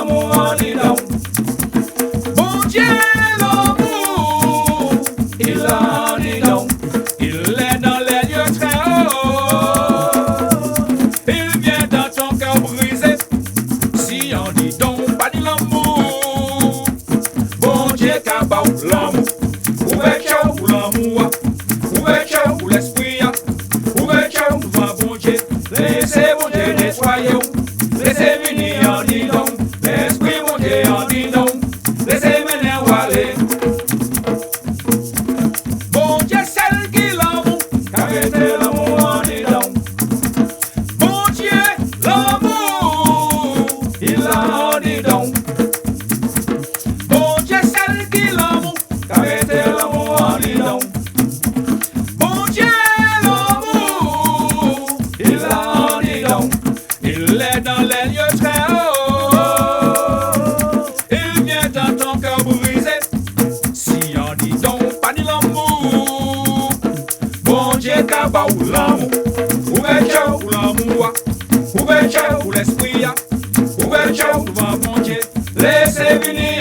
l'amour en dedans. Bon Dieu, l'amour, il en dedans. Il est dans les lieux très hauts. Il vient dans ton cœur brisé. Si on dit donc pas de l'amour. Bon Dieu, cabao, l'amour. Ouverture pour l'amour. Ouverture pour l'esprit. Ouverture devant bon Dieu. Laissez bon Dieu nettoyer. Laissez venir en dit donc. L'esprit bon Dieu en dit donc. Laissez mener aller. Bon Dieu, celle qui l'amour. Arrêtez l'amour en dit donc. Bon Dieu, l'amour. Il en dit donc. Bon Dieu, celle qui l'amour. Arrêtez l'amour en dit donc. Bon Dieu, l'amour. Il en dit donc. Il est dans les lieux très hauts. Il vient dans ton cœur brisé. Si on dit donc pas de l'amour. Bon Dieu, cabao, l'amour. Ouverture pour l'amour. Ouverture pour l'esprit. Ouverture devant bon Dieu. Laissez venir